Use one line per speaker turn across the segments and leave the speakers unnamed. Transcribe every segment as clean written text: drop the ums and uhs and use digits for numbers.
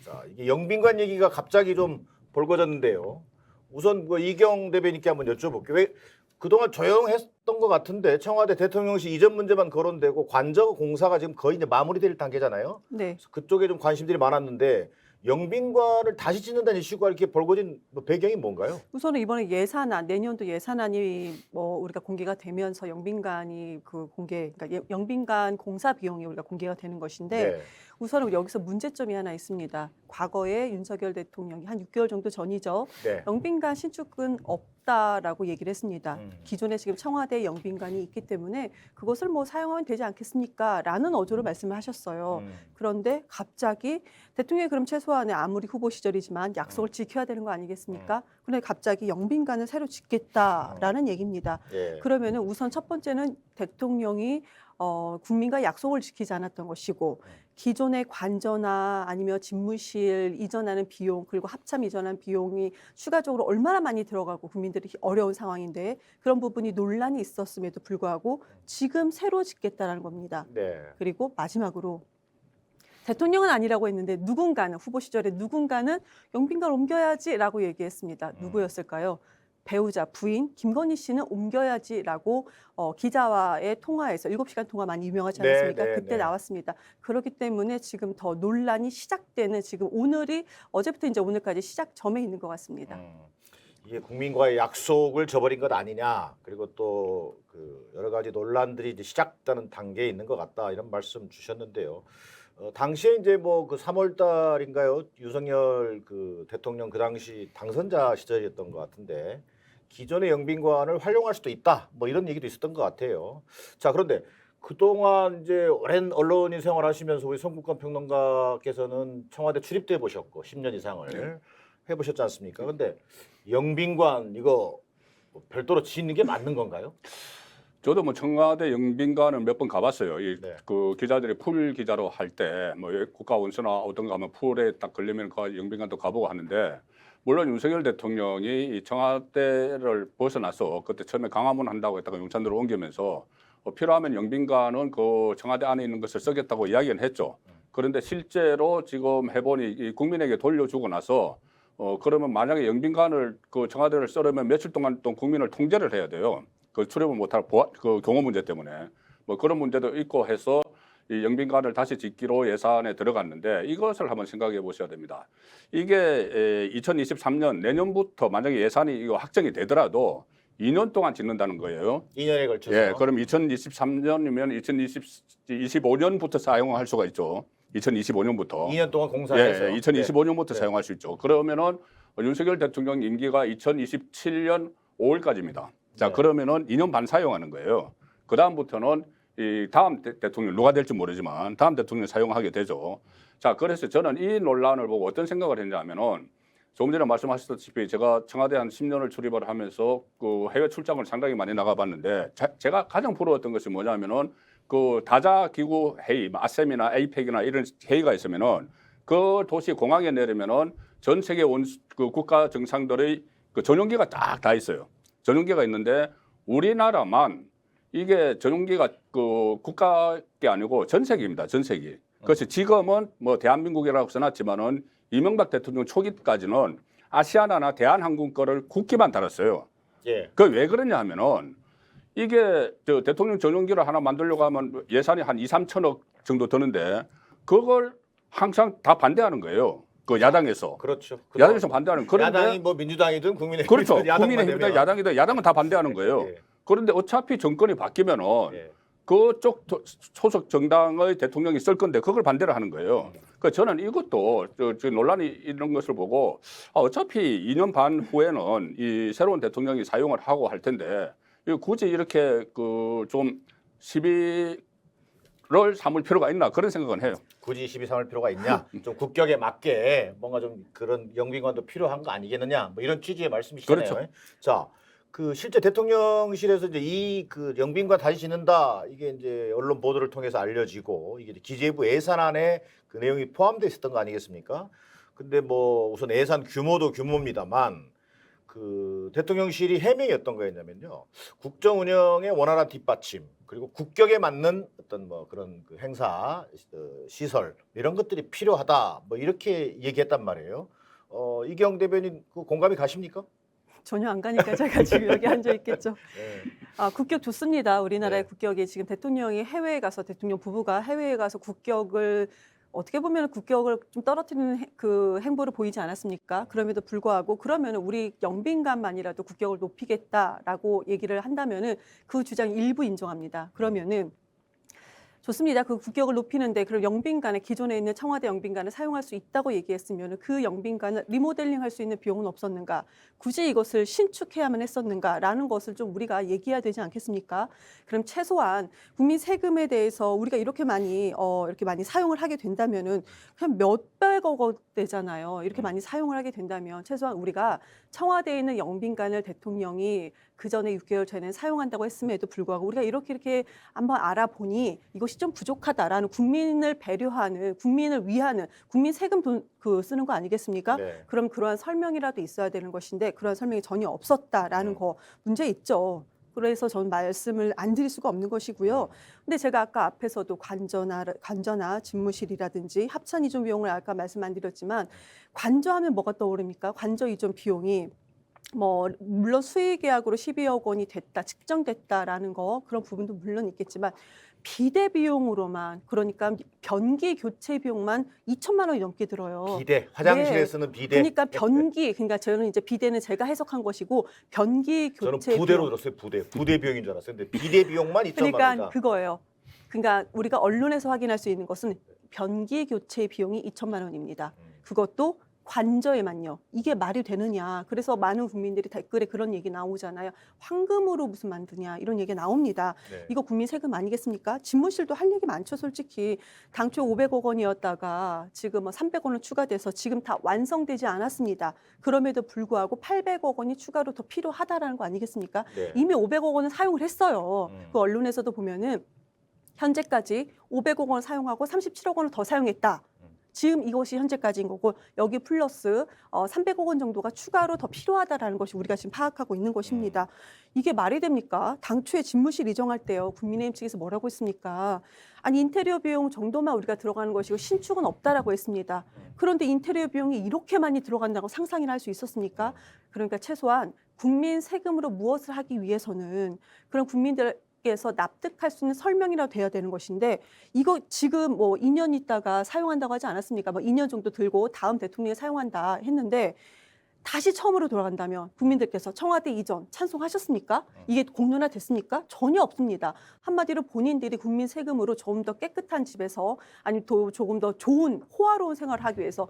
자, 이게 영빈관 얘기가 갑자기 좀 벌거졌는데요. 우선 뭐 이경 대변인께 한번 여쭤볼게요. 왜 그동안 조용했던 것 같은데 청와대 대통령실 이전 문제만 거론되고 관저 공사가 지금 거의 이제 마무리될 단계잖아요.
네.
그래서 그쪽에 좀 관심들이 많았는데 영빈관을 다시 짓는다는 이슈가 이렇게 벌거진 뭐 배경이 뭔가요?
우선은 이번에 예산안, 내년도 예산안이 뭐 우리가 공개가 되면서 영빈관이 그 공개, 그러니까 영빈관 공사 비용이 우리가 공개가 되는 것인데
네.
우선은 여기서 문제점이 하나 있습니다. 과거에 윤석열 대통령이 한 6개월 정도 전이죠.
네.
영빈관 신축은 없다라고 얘기를 했습니다.
음.
기존에 지금 청와대 영빈관이 있기 때문에 그것을 뭐 사용하면 되지 않겠습니까? 라는 어조로 말씀을 하셨어요. 그런데 갑자기 대통령이 그럼 최소한의 아무리 후보 시절이지만 약속을 지켜야 되는 거 아니겠습니까? 그런데 갑자기 영빈관을 새로 짓겠다라는 얘기입니다.
예.
그러면은 우선 첫 번째는 대통령이 국민과 약속을 지키지 않았던 것이고 기존의 관저나 아니면 집무실 이전하는 비용 그리고 합참 이전한 비용이 추가적으로 얼마나 많이 들어가고 국민들이 어려운 상황인데 그런 부분이 논란이 있었음에도 불구하고 지금 새로 짓겠다라는 겁니다.
네.
그리고 마지막으로 대통령은 아니라고 했는데 누군가는 후보 시절에 누군가는 영빈관 옮겨야지라고 얘기했습니다. 누구였을까요? 배우자 부인 김건희 씨는 옮겨야지라고 기자와의 통화에서 7시간 통화 많이 유명하지
네,
않습니까?
네,
그때
네.
나왔습니다. 그렇기 때문에 지금 더 논란이 시작되는 지금 오늘이 어제부터 이제 오늘까지 시작점에 있는 것 같습니다.
이게 국민과의 약속을 저버린 것 아니냐, 그리고 또 그 여러 가지 논란들이 이제 시작되는 단계에 있는 것 같다 이런 말씀 주셨는데요. 당시에 이제 뭐 그 3월 달인가요? 윤석열 그 대통령 그 당시 당선자 시절이었던 것 같은데 기존의 영빈관을 활용할 수도 있다 뭐 이런 얘기도 있었던 것 같아요. 자, 그런데 그동안 이제 오랜 언론인 생활하시면서 우리 성국관 평론가께서는 청와대 출입돼 보셨고 10년 이상을 해보셨지 않습니까? 근데 영빈관 이거 뭐 별도로 짓는 게 맞는 건가요?
저도 뭐 청와대 영빈관은 몇 번 가봤어요.
네.
그 기자들이 풀 기자로 할 때 뭐 국가원수나 어떤 거 하면 풀에 딱 걸리면 그 영빈관도 가보고 하는데 물론 윤석열 대통령이 이 청와대를 벗어나서 그때 처음에 강화문 한다고 했다가 용산으로 옮기면서 필요하면 영빈관은 그 청와대 안에 있는 것을 쓰겠다고 이야기는 했죠. 그런데 실제로 지금 해보니 이 국민에게 돌려주고 나서 그러면 만약에 영빈관을 그 청와대를 쓰려면 며칠 동안 또 국민을 통제를 해야 돼요. 그 출입을 못할 그 경호 문제 때문에 뭐 그런 문제도 있고 해서 이 영빈관을 다시 짓기로 예산에 들어갔는데 이것을 한번 생각해 보셔야 됩니다. 이게 2023년 내년부터 만약에 예산이 이거 확정이 되더라도 2년 동안 짓는다는 거예요.
2년에 걸쳐서.
예, 그럼 2023년이면 2025년부터 사용할 수가 있죠. 2025년부터.
2년 동안 공사해서.
예, 2025년부터
네.
사용할 수 있죠. 그러면은 윤석열 대통령 임기가 2027년 5월까지입니다. 자,
네.
그러면은 2년 반 사용하는 거예요. 그 다음부터는 이 다음 대통령 누가 될지 모르지만 다음 대통령 사용하게 되죠. 자, 그래서 저는 이 논란을 보고 어떤 생각을 했냐면은 조금 전에 말씀하셨다시피 제가 청와대 한 10년을 출입을 하면서 그 해외 출장을 상당히 많이 나가봤는데 제가 가장 부러웠던 것이 뭐냐면은 그 다자기구 회의, 아셈이나 에이펙이나 이런 회의가 있으면은 그 도시 공항에 내리면은 전 세계 그 국가 정상들의 그 전용기가 딱 다 있어요. 전용기가 있는데 우리나라만 이게 전용기가 그 국가게 아니고 전 세계입니다. 전 세계. 그래서 지금은 뭐 대한민국이라고 써놨지만은 이명박 대통령 초기까지는 아시아나나 대한항공 거를 국기만 달았어요.
예.
그 왜 그러냐 하면은 이게 저 대통령 전용기를 하나 만들려고 하면 예산이 한 2, 3천억 정도 드는데 그걸 항상 다 반대하는 거예요. 그 야당에서.
그렇죠.
야당에서 반대하는. 그런데
야당이 뭐 민주당이든 국민의힘이든
그렇죠.
야당만
국민의힘이든
되면.
야당이든 야당은 다 반대하는 거예요.
예.
그런데 어차피 정권이 바뀌면은
예.
그쪽 소속 정당의 대통령이 쓸 건데 그걸 반대를 하는 거예요. 그러니까 저는 이것도 저 논란이 이런 것을 보고 어차피 2년 반 후에는 이 새로운 대통령이 사용을 하고 할 텐데 굳이 이렇게 그 좀 시비를 삼을 필요가 있나 그런 생각은 해요.
굳이 시비 삼을 필요가 있냐? 좀 국격에 맞게 뭔가 좀 그런 영빈관도 필요한 거 아니겠느냐? 뭐 이런 취지의 말씀이시잖아요.
그렇죠.
자, 그 실제 대통령실에서 이제 이 그 영빈관 다시 짓는다 이게 이제 언론 보도를 통해서 알려지고 이게 기재부 예산안에 그 내용이 포함되어 있었던 거 아니겠습니까? 근데 뭐 우선 예산 규모도 규모입니다만 그 대통령실이 해명이 어떤 거였냐면요. 국정 운영의 원활한 뒷받침 그리고 국격에 맞는 어떤 뭐 그런 그 행사 시설 이런 것들이 필요하다. 뭐 이렇게 얘기했단 말이에요. 이경 대변인 그 공감이 가십니까?
전혀 안 가니까 제가 지금 여기 앉아 있겠죠.
네.
국격 좋습니다. 우리나라의
네.
국격이 지금 대통령이 해외에 가서 대통령 부부가 해외에 가서 국격을 어떻게 보면 국격을 좀 떨어뜨리는 그 행보를 보이지 않았습니까? 그럼에도 불구하고 그러면 우리 영빈관만이라도 국격을 높이겠다라고 얘기를 한다면은 그 주장 일부 인정합니다. 그러면은 좋습니다. 그 국격을 높이는데 그럼 영빈관에 기존에 있는 청와대 영빈관을 사용할 수 있다고 얘기했으면 그 영빈관을 리모델링할 수 있는 비용은 없었는가? 굳이 이것을 신축해야만 했었는가라는 것을 좀 우리가 얘기해야 되지 않겠습니까? 그럼 최소한 국민 세금에 대해서 우리가 이렇게 많이 사용을 하게 된다면은 그냥 몇백억 원대잖아요. 이렇게 많이 사용을 하게 된다면 최소한 우리가 청와대에 있는 영빈관을 대통령이 그 전에 6개월 전에 사용한다고 했음에도 불구하고 우리가 이렇게 한번 알아보니 이것이 좀 부족하다라는 국민을 배려하는, 국민을 위하는, 국민 세금 돈 쓰는 거 아니겠습니까?
네.
그럼 그러한 설명이라도 있어야 되는 것인데 그런 설명이 전혀 없었다라는 거 문제 있죠. 그래서 저는 말씀을 안 드릴 수가 없는 것이고요. 근데 제가 아까 앞에서도 관저나 집무실이라든지 합천 이전 비용을 아까 말씀 안 드렸지만 관저하면 뭐가 떠오릅니까? 관저 이전 비용이 뭐 물론 수의 계약으로 12억 원이 됐다, 측정됐다라는 거 그런 부분도 물론 있겠지만 비대 비용으로만 그러니까 변기 교체 비용만 2천만 원이 넘게 들어요.
비대 화장실에
네.
쓰는 비대.
그러니까 그러니까 저는 이제 비대는 제가 해석한 것이고 변기
저는
교체
부대로
비용.
들었어요. 부대 비용인 줄 알았어요. 근데 비대 비용만 2천만
그러니까
원이다.
그거예요. 그러니까 우리가 언론에서 확인할 수 있는 것은 변기 교체 비용이 2천만 원입니다. 그것도 관저에만요. 이게 말이 되느냐. 그래서 많은 국민들이 댓글에 그런 얘기 나오잖아요. 황금으로 무슨 만드냐 이런 얘기 나옵니다.
네.
이거 국민 세금 아니겠습니까? 집무실도 할 얘기 많죠. 솔직히 당초 500억 원이었다가 지금 뭐 300억 원은 추가돼서 지금 다 완성되지 않았습니다. 그럼에도 불구하고 800억 원이 추가로 더 필요하다라는 거 아니겠습니까?
네.
이미 500억 원은 사용을 했어요. 그 언론에서도 보면은 현재까지 500억 원을 사용하고 37억 원을 더 사용했다. 지금 이것이 현재까지인 거고 여기 플러스 300억 원 정도가 추가로 더 필요하다라는 것이 우리가 지금 파악하고 있는 것입니다. 이게 말이 됩니까? 당초에 집무실 이전할 때요. 국민의힘 측에서 뭐라고 했습니까? 아니 인테리어 비용 정도만 우리가 들어가는 것이고 신축은 없다라고 했습니다. 그런데 인테리어 비용이 이렇게 많이 들어간다고 상상이나 할 수 있었습니까? 그러니까 최소한 국민 세금으로 무엇을 하기 위해서는 그런 국민들 에서 납득할 수 있는 설명이라도 돼야 되는 것인데 이거 지금 뭐 2년 있다가 사용한다고 하지 않았습니까? 뭐 2년 정도 들고 다음 대통령이 사용한다 했는데 다시 처음으로 돌아간다면 국민들께서 청와대 이전 찬성하셨습니까? 이게 공론화 됐습니까? 전혀 없습니다. 한마디로 본인들이 국민 세금으로 좀 더 깨끗한 집에서 아니면 조금 더 좋은 호화로운 생활을 하기 위해서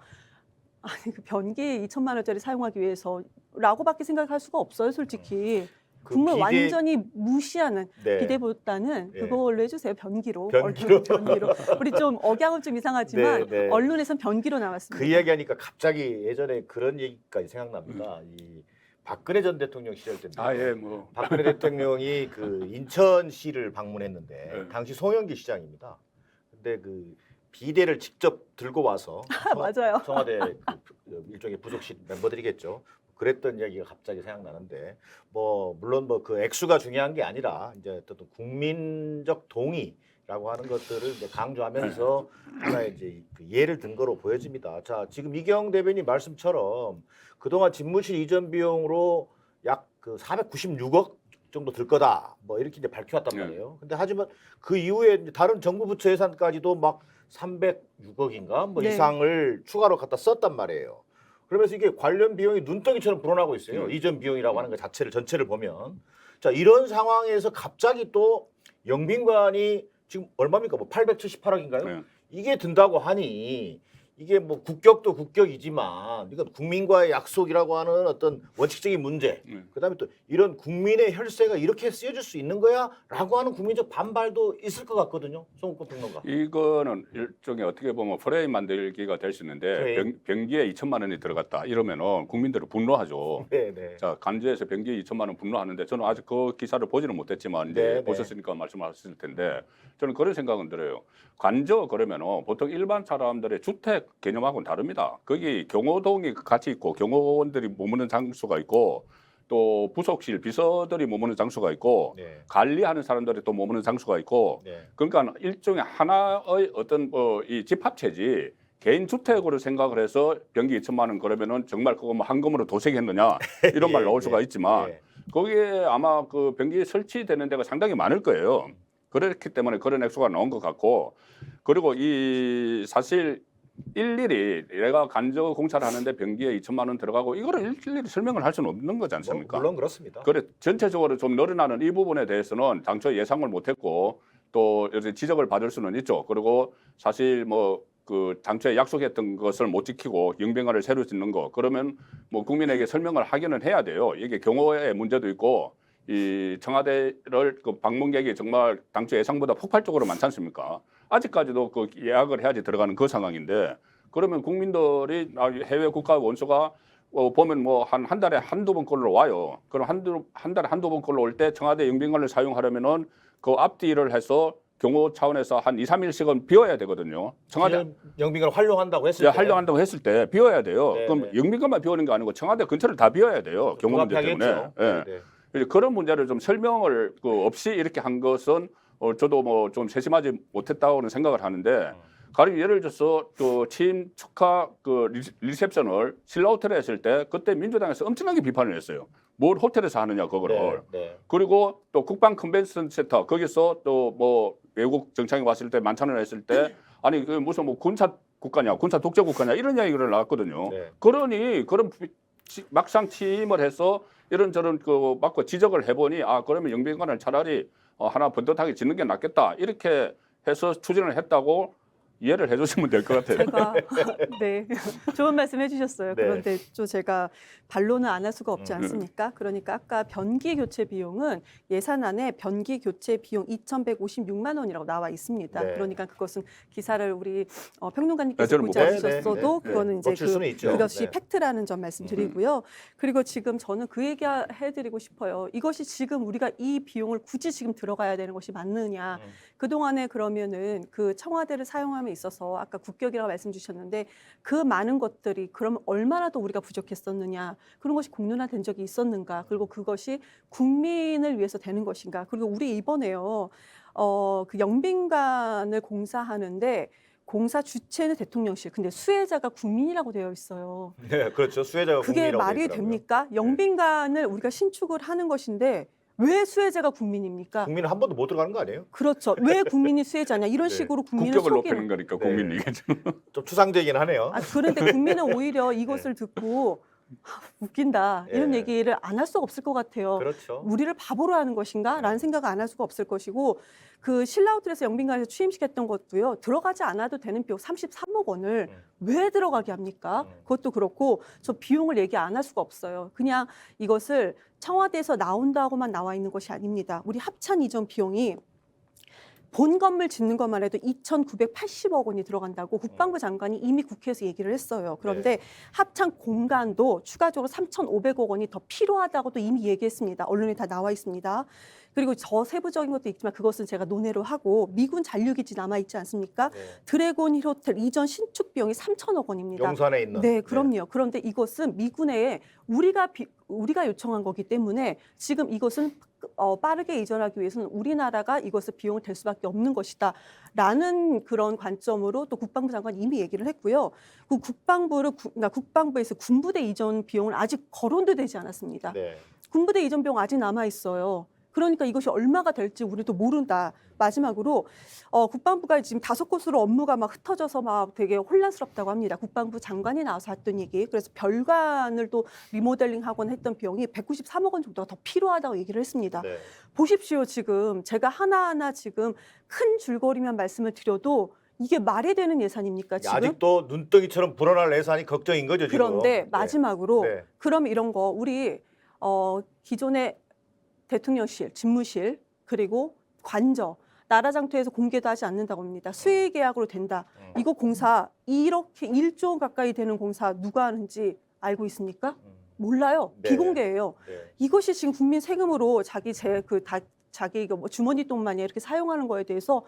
아니 그 변기에 2천만 원짜리 사용하기 위해서라고밖에 생각할 수가 없어요, 솔직히. 정말
비대-
완전히 무시하는
네.
비대보다는
네.
그걸로 해주세요. 변기로.
변기로.
변기로. 우리 좀 억양은 좀 이상하지만
네, 네.
언론에선 변기로 나왔습니다.
그 이야기하니까 갑자기 예전에 그런 얘기까지 생각납니다. 이 박근혜 전 대통령 시절 때인데
아예 뭐
박근혜 대통령이 그 인천시를 방문했는데
네.
당시 송영기 시장입니다. 근데 그 비대를 직접 들고 와서
맞아요.
청와대 그 일종의 부속실 멤버들이겠죠. 그랬던 이야기가 갑자기 생각나는데 뭐 물론 뭐 그 액수가 중요한 게 아니라 이제 어떤 국민적 동의라고 하는 것들을 이제 강조하면서 하나의 이제 그 예를 든 거로 보여집니다. 자, 지금 이경 대변인 말씀처럼 그동안 집무실 이전 비용으로 약 그 496억 정도 들 거다. 뭐 이렇게 이제 밝혀왔단 말이에요. 근데 하지만 그 이후에 이제 다른 정부 부처 예산까지도 막 306억인가 뭐
네.
이상을 추가로 갖다 썼단 말이에요. 그러면서 이게 관련 비용이 눈덩이처럼 불어나고 있어요. 이전 비용이라고 하는 것 자체를 전체를 보면. 자, 이런 상황에서 갑자기 또 영빈관이 지금 얼마입니까? 뭐 878억인가요?
네.
이게 든다고 하니 이게 뭐 국격도 국격이지만 이건 국민과의 약속이라고 하는 어떤 원칙적인 문제. 그다음에 또 이런 국민의 혈세가 이렇게 쓰여질 수 있는 거야라고 하는 국민적 반발도 있을 것 같거든요. 송국권 평론가.
이거는 일종의 어떻게 보면 프레임 만들기가 될 수 있는데
프레임.
변기에 2천만 원이 들어갔다 이러면은 국민들은 분노하죠.
네, 네.
자, 간주에서 변기에 2천만 원 분노하는데 저는 아직 그 기사를 보지는 못했지만 이제
네, 네.
보셨으니까 말씀하실 텐데 저는 그런 생각은 들어요. 관저 그러면은 보통 일반 사람들의 주택 개념하고는 다릅니다. 거기 경호동이 같이 있고 경호원들이 머무는 장소가 있고 또 부속실 비서들이 머무는 장소가 있고
네.
관리하는 사람들이 또 머무는 장소가 있고
네.
그러니까 일종의 하나의 어떤 이 집합체지 개인 주택으로 생각을 해서 변기 2천만 원 그러면은 정말 그거 뭐 한금으로 도색했느냐 이런 말
예,
나올 수가
예,
있지만
예.
거기에 아마 그 변기 설치되는 데가 상당히 많을 거예요. 그렇기 때문에 그런 액수가 나온 것 같고 그리고 이 사실 일일이 내가 간접 공사를 하는데 변기에 2천만 원 들어가고 이거를 일일이 설명을 할 수는 없는 거지 않습니까?
물론 그렇습니다.
그래 전체적으로 좀 늘어나는 이 부분에 대해서는 당초 예상을 못했고 또 이제 지적을 받을 수는 있죠. 그리고 사실 뭐 그 당초에 약속했던 것을 못 지키고 영병관을 새로 짓는 거 그러면 뭐 국민에게 설명을 하기는 해야 돼요. 이게 경호의 문제도 있고 이 청와대를 그 방문객이 정말 당초 예상보다 폭발적으로 많지 않습니까? 아직까지도 그 예약을 해야지 들어가는 그 상황인데 그러면 국민들이 해외 국가 원수가 보면 뭐 한 달에 한두 번꼴로 와요. 그럼 한 달에 한두 번꼴로 올 때 청와대 영빈관을 사용하려면은 그 앞뒤를 해서 경호 차원에서 한 2, 3일씩은 비워야 되거든요. 청와대
영빈관을 활용한다고 했을 때
활용한다고 했을 때 비워야 돼요.
네,
그럼
네.
영빈관만 비우는 게 아니고 청와대 근처를 다 비워야 돼요. 경호 문제 때문에.
불합리하겠죠.
예.
네,
이제 그런 문제를 좀 설명을 없이 이렇게 한 것은 저도 뭐 좀 세심하지 못했다고는 생각을 하는데 가령 예를 들어서 그 취임 축하 그 리셉션을 신라 호텔에 했을 때 그때 민주당에서 엄청나게 비판을 했어요. 뭘 호텔에서 하느냐 그거를.
네, 네.
그리고 또 국방 컨벤션 센터 거기서 또 뭐 외국 정상이 왔을 때 만찬을 했을 때 아니 그 무슨 뭐 군사 국가냐 군사 독재 국가냐 이런 이야기를 나왔거든요.
네.
그러니 그런 막상 취임을 해서 이런저런 그 막고 지적을 해보니 아 그러면 영빈관을 차라리 하나 번듯하게 짓는 게 낫겠다 이렇게 해서 추진을 했다고 이해를 해주시면 될 것 같아요.
제가 네 좋은 말씀 해주셨어요.
네.
그런데 또 제가 반론을 안 할 수가 없지 않습니까? 그러니까 아까 변기 교체 비용은 예산안에 변기 교체 비용 2,156만 원이라고 나와 있습니다.
네.
그러니까 그것은 기사를 우리 평론가님께서
저는
보지
못
않으셨어도
네.
그거는 이제
멈출 수는 있죠.
그것이
네.
팩트라는 점 말씀드리고요. 그리고 지금 저는 그 얘기 해드리고 싶어요. 이것이 지금 우리가 이 비용을 굳이 지금 들어가야 되는 것이 맞느냐? 그동안에 그러면은 그 청와대를 사용함에 있어서 아까 국격이라고 말씀 주셨는데 그 많은 것들이 그럼 얼마나 더 우리가 부족했었느냐 그런 것이 공론화된 적이 있었는가 그리고 그것이 국민을 위해서 되는 것인가 그리고 우리 이번에요 그 영빈관을 공사하는데 공사 주체는 대통령실 근데 수혜자가 국민이라고 되어 있어요.
네, 그렇죠. 수혜자가
그게
국민이라고
말이
돼 있더라고요.
됩니까? 영빈관을 우리가 신축을 하는 것인데 왜 수혜자가 국민입니까?
국민은 한 번도 못 들어가는 거 아니에요?
그렇죠. 왜 국민이 수혜자냐 이런
네.
식으로 국민을
국격을
속이는
높이는 거니까
네.
국민 얘기죠.
좀 추상적이긴 하네요.
아, 그런데 국민은 오히려 이것을 듣고 웃긴다 이런
예.
얘기를 안 할 수가 없을 것 같아요.
그렇죠.
우리를 바보로 하는 것인가? 라는 생각을 안 할 수가 없을 것이고 그 신라호텔에서 영빈관에서 취임시켰던 것도요. 들어가지 않아도 되는 비용 33억 원을 왜 들어가게 합니까? 그것도 그렇고 저 비용을 얘기 안 할 수가 없어요. 그냥 이것을 청와대에서 나온다고만 나와 있는 것이 아닙니다. 우리 합찬 이전 비용이 본 건물 짓는 것만 해도 2,980억 원이 들어간다고 국방부 장관이 이미 국회에서 얘기를 했어요. 그런데 합창 공간도 추가적으로 3,500억 원이 더 필요하다고도 이미 얘기했습니다. 언론에 다 나와 있습니다. 그리고 저 세부적인 것도 있지만 그것은 제가 논의로 하고 미군 잔류기지 남아 있지 않습니까?
네.
드래곤 힐 호텔 이전 신축 비용이 3,000억 원입니다.
용산에 있는.
네, 그럼요. 그런데 이것은 미군에 우리가 요청한 거기 때문에 지금 이것은 빠르게 이전하기 위해서는 우리나라가 이것을 비용을 댈 수밖에 없는 것이다라는 그런 관점으로 또 국방부 장관이 이미 얘기를 했고요. 그 국방부에서 군부대 이전 비용은 아직 거론도 되지 않았습니다.
네.
군부대 이전 비용 아직 남아 있어요. 그러니까 이것이 얼마가 될지 우리도 모른다. 마지막으로 국방부가 지금 5곳으로 업무가 막 흩어져서 막 되게 혼란스럽다고 합니다. 국방부 장관이 나와서 했던 얘기. 그래서 별관을 또 리모델링하거나 했던 비용이 193억 원 정도가 더 필요하다고 얘기를 했습니다.
네.
보십시오. 지금 제가 하나하나 지금 큰 줄거리만 말씀을 드려도 이게 말이 되는 예산입니까? 지금?
아직도 눈덩이처럼 불어날 예산이 걱정인 거죠, 지금.
그런데 마지막으로
네.
그럼 이런 거 우리 기존의 대통령실, 집무실 그리고 관저 나라 장터에서 공개도 하지 않는다고 합니다. 수의 계약으로 된다. 이거 공사 이렇게 1조 원 가까이 되는 공사 누가 하는지 알고 있습니까? 몰라요.
네.
비공개예요.
네.
이것이 지금 국민 세금으로 자기 이거 뭐 주머니 돈 마냥 이렇게 사용하는 거에 대해서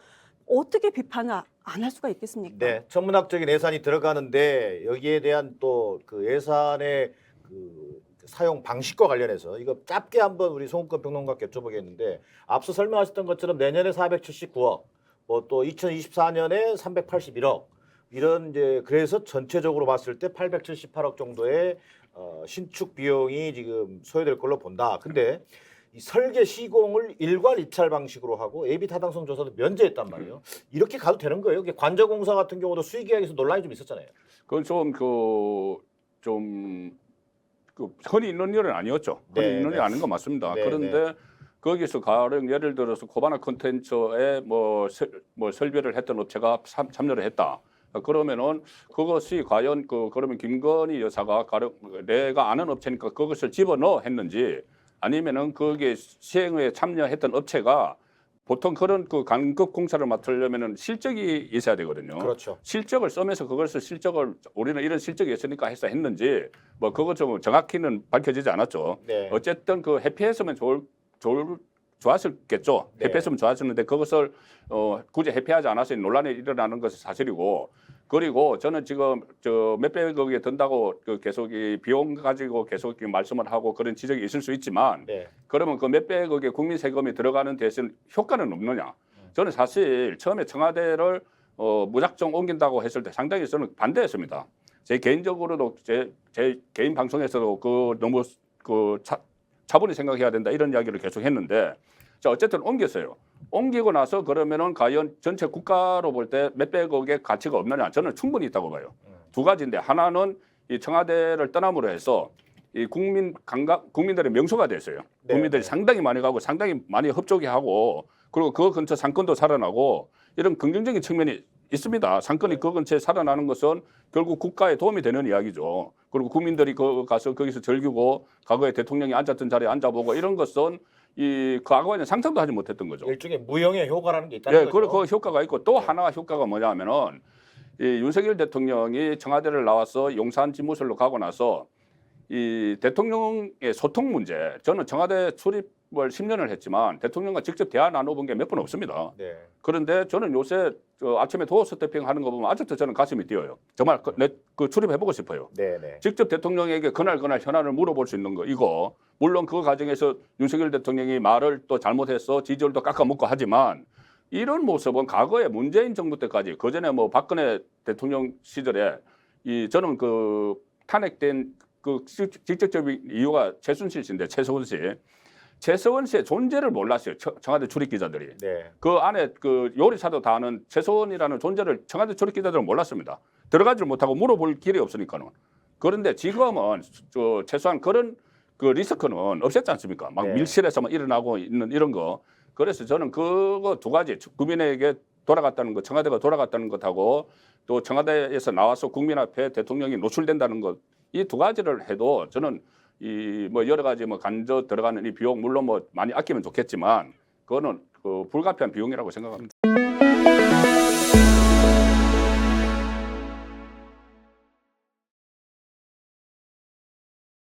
어떻게 비판을 안 할 수가 있겠습니까?
네, 천문학적인 예산이 들어가는데 여기에 대한 또 그 예산의 그 사용 방식과 관련해서 이거 짧게 한번 우리 송은권 평론가께 여쭤보겠는데 앞서 설명하셨던 것처럼 내년에 479억, 뭐 또 2024년에 381억 이런 이제 그래서 전체적으로 봤을 때 878억 정도의 신축 비용이 지금 소요될 걸로 본다. 근데 이 설계 시공을 일괄 입찰 방식으로 하고 예비 타당성 조사도 면제했단 말이에요. 이렇게 가도 되는 거예요? 이게 관저공사 같은 경우도 수의계약에서 논란이 좀 있었잖아요.
그건 그 흔히 있는 일은 아니었죠. 흔히
네,
있는
네.
일이 아닌 건 맞습니다.
네,
그런데 거기서 가령 예를 들어서 코바나 컨텐츠에 뭐 설계를 했던 업체가 참여를 했다. 그러면은 그것이 과연 그러면 김건희 여사가 가령 내가 아는 업체니까 그것을 집어넣어 했는지 아니면은 거기에 시행에 참여했던 업체가 보통 그런 그 간급 공사를 맡으려면은 실적이 있어야 되거든요.
그렇죠.
실적을 써면서 그것을 실적을 우리는 이런 실적이 있으니까 해서 했는지 뭐 그것 좀 정확히는 밝혀지지 않았죠.
네.
어쨌든 그 회피했으면 좋았을겠죠.
네.
회피했으면 좋았었는데 그것을 굳이 회피하지 않아서 논란이 일어나는 것은 사실이고 그리고 저는 지금 저 몇백억이 든다고 그 계속 이 비용 가지고 계속 말씀을 하고 그런 지적이 있을 수 있지만
네.
그러면 그 몇백억의 국민 세금이 들어가는 대신 효과는 없느냐? 저는 사실 처음에 청와대를 무작정 옮긴다고 했을 때 상당히 저는 반대했습니다. 제 개인적으로도 제 개인 방송에서도 너무 차분히 생각해야 된다 이런 이야기를 계속 했는데 자 어쨌든 옮겼어요. 옮기고 나서 그러면은 과연 전체 국가로 볼 때 몇백억의 가치가 없느냐? 저는 충분히 있다고 봐요. 두 가지인데 하나는 이 청와대를 떠남으로 해서 이 국민들의 명소가 됐어요.
네,
국민들이
네.
상당히 많이 가고 상당히 많이 협조게 하고 그리고 그 근처 상권도 살아나고 이런 긍정적인 측면이 있습니다. 상권이 그 근처에 살아나는 것은 결국 국가에 도움이 되는 이야기죠. 그리고 국민들이 가서 거기서 즐기고 과거에 대통령이 앉았던 자리에 앉아보고 이런 것은 이 과거에는 상상도 하지 못했던 거죠.
일종의 무형의 효과라는 게 있다는
예,
거죠.
그리고 그 효과가 있고 또 하나 효과가 뭐냐면은 이 윤석열 대통령이 청와대를 나와서 용산 집무실로 가고 나서 이 대통령의 소통 문제 저는 청와대 출입을 10년을 했지만 대통령과 직접 대화 나눠본 게 몇 번 없습니다.
네.
그런데 저는 요새 아침에 도어 스태핑 하는 거 보면 아직도 저는 가슴이 뛰어요. 정말 출입해보고 싶어요.
네, 네.
직접 대통령에게 그날 현안을 물어볼 수 있는 거 이거 물론 그 과정에서 윤석열 대통령이 말을 또 잘못해서 지지율도 깎아먹고 하지만 이런 모습은 과거에 문재인 정부 때까지 그전에 뭐 박근혜 대통령 시절에 저는 그 탄핵된 그 직접적인 이유가 최순실 씨인데 최서원 씨의 존재를 몰랐어요. 청와대 출입 기자들이.
네.
그 안에 그 요리사도 다 아는 최서원이라는 존재를 청와대 출입 기자들은 몰랐습니다. 들어가지를 못하고 물어볼 길이 없으니까는. 그런데 지금은 최소한 그런 그 리스크는 없앴지 않습니까? 막
네.
밀실에서만 일어나고 있는 이런 거. 그래서 저는 그거 두 가지 국민에게 돌아갔다는 것, 청와대가 돌아갔다는 것하고 또 청와대에서 나와서 국민 앞에 대통령이 노출된다는 것, 이 두 가지를 해도 저는 이 뭐 여러 가지 뭐 간접 들어가는 이 비용 물론 뭐 많이 아끼면 좋겠지만 그거는 그 불가피한 비용이라고 생각합니다.